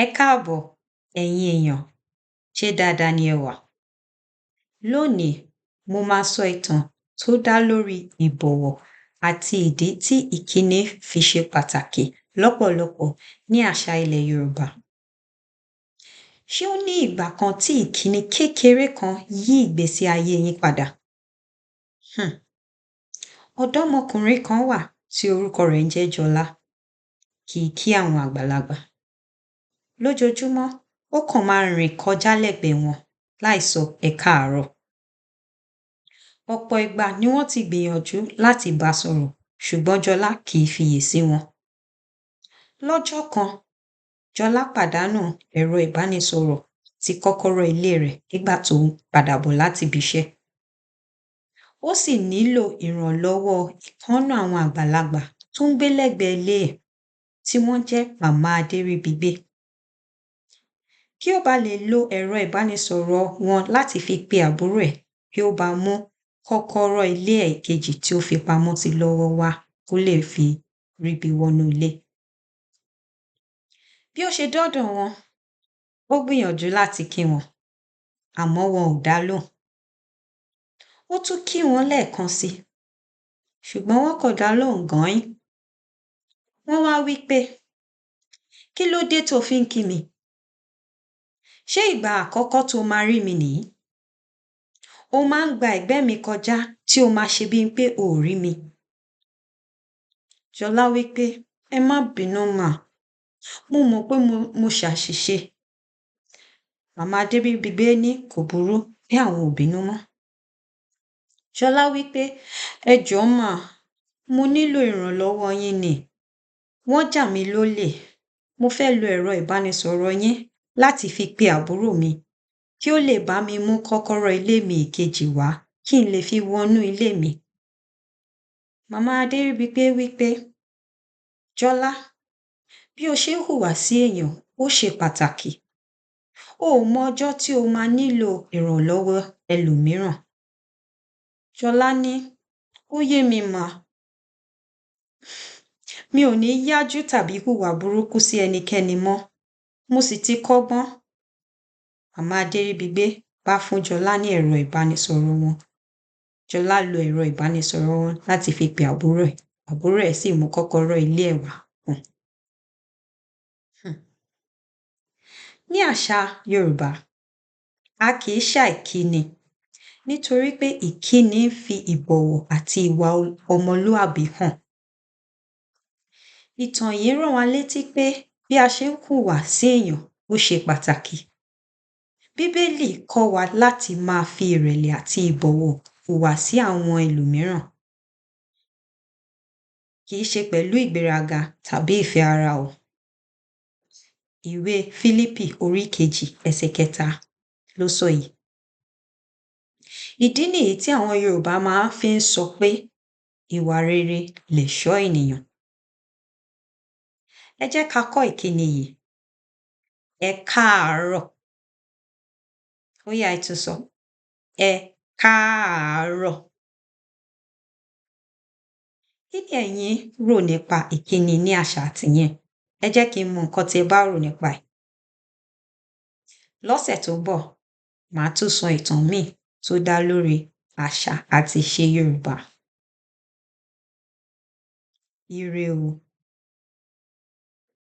Ẹ káàbọ̀ ẹ̀yin èèyàn, ṣé dáadáa ni ẹ wà? Lónìí, mo máa sọ ìtàn tó dá lórí ìbọ̀wọ̀ àti ìdí tí ìkíni fi ṣe pàtàkì lọ́pọ̀lọpọ̀ ní àṣà ilẹ̀ Yorùbá. Ṣé ó ní ìgbà kan tí ìkíni kékeré kan yí ìgbésí ayé yín padà? Ọ̀dọ́mọkùnrin kan wà tí orúkọ rẹ̀ ń jẹ́ Jọlá. Kì í kí àwọn àgbàlagbà. Lójoojúmọ́, ó kàn máa ń rìn kọjá lẹ́gbẹ̀ẹ́ wọn láì sọ ẹ káàárọ̀. Ọ̀pọ̀ ìgbà ni wọ́n ti gbìyànjú láti bá a sọ̀rọ̀, ṣùgbọ́n Jọlá kì í fiyè sí wọn. Lọ́jọ́ kan, Jọlá pàdánù ẹ̀rọ ìbánisọ̀rọ̀ àti kọ́kọ́rọ́ ilé rẹ̀ nígbà tó ń padà bọ̀ láti ibiṣẹ́. Ó sì nílò ìrànlọ́wọ́ ìkan nínú àwọn àgbàlagbà tó ń gbé lẹ́gbẹ̀ẹ́ ilé ẹ̀, tí wọ́n jẹ́ Màmá Adéríbigbé. Kí ó ba lè lo ẹ̀rọ ìbánisọ̀rọ̀ wọn láti fi pe àbúrò ẹ̀ kí ó bá mú kọ́kọ́rọ́ ilé ẹ̀ kejì tí ó fi pamọ́ sí lọ́wọ́ wá kó lè fi ríbi wọnú ilé. Bí ó ṣe dọ́dọ̀ wọn, ó gbìyànjú láti kí wọn, àmọ́ wọn ò dá lóhùn. Ó tún kí wọn lẹ́ẹ̀kan sí, ṣùgbọ́n wọ́n kò dá lóhùn gọ́ìn. Wọ́n wá wí pé, "Kí ló dé tó fi ń kí mi? Ṣé ìgbà àkọ́kọ́ tó máa rí mi nìyí? O máa ń gba ẹ̀gbẹ́ mi kọjá tí o máa ṣe bíi pé o ò rí mi." Jọlá wí pé, "Ẹ má bínú mà, mo mọ̀ pé mo ṣàṣìṣe." Màmá Adéríbigbé ní kò burú pé àwọn ò bínú mọ́. Jọlá wí pé, "Ẹ jọ̀ọ́ mà, mo nílò ìrànlọ́wọ́ yín ni. Wọ́n jà mí lólè. Mo fẹ́ lo ẹ̀rọ ìbánisọ̀rọ̀ yín láti fi pe àbúrò mi kí ó lè bá mi mú kọ́kọ́rọ́ ilé mi ìkejì wá kí n lè fi wọnú ilé mi." Màmá Adéríbigbé wí pé, "Jọlá, bí o ṣe ń hùwà sí èèyàn ó ṣe pàtàkì. O ò mọ ọjọ́ tí o máa nílò ìrànlọ́wọ́ ẹlòmíràn." Jọlá ní, "Ó yé mi mà. Mi ò ní yájú tàbí hùwà burúkú sí ẹnikẹ́ni mọ́. Mo sì ti kọ́gbọ́n." Màmá Adéríbigbé bá fún Jọlá ní ẹ̀rọ ìbánisọ̀rọ̀ wọn. Jọlá lo ẹ̀rọ ìbánisọ̀rọ̀ wọn láti fi pe àbúrò ẹ̀. Àbúrò ẹ̀ sì mú kọ́kọ́rọ́ ilé ẹ̀ wá fún un. Ní àṣà Yorùbá, a kì í ṣàìkíni nítorí pé ìkíni ń fi ìbọ̀wọ̀ àti ìwà ọmọlúàbí hàn. Ìtàn yìí rán wa létí pé bí a ṣe ń hùwà sí èèyàn ó ṣe pàtàkì. Bíbélì kọ́ wa láti máa fi ìrẹ̀lẹ̀ àti ìbọ̀wọ̀ hùwà sí àwọn ẹlòmíràn. Kì í ṣe pẹ̀lú ìgbéraga tàbí ìfẹ́ ara o. Ìwé Fílípì orí 2 ẹsẹ̀ 3 ló sọ yìí. Ìdí nìyí tí àwọn Yorùbá máa fi ń sọ pé ìwà rere lẹ̀ṣọ́ ènìyàn. Ẹ jẹ́ ká kọ́ ìkíni yìí. Ẹ káàárọ̀. Ó yá ẹ tún sọ. Ẹ káàárọ̀. Kí ni ẹ̀yin rò nípa ìkíni ní àṣà tiyín? Ẹ jẹ́ kí n mọ nǹkan tí ẹ bá rò nípa ẹ̀. Lọ́sẹ̀ tó ń bọ̀, màá tún sọ ìtàn míì tó dá lórí àṣà àti ìṣe Yorùbá. Ire o.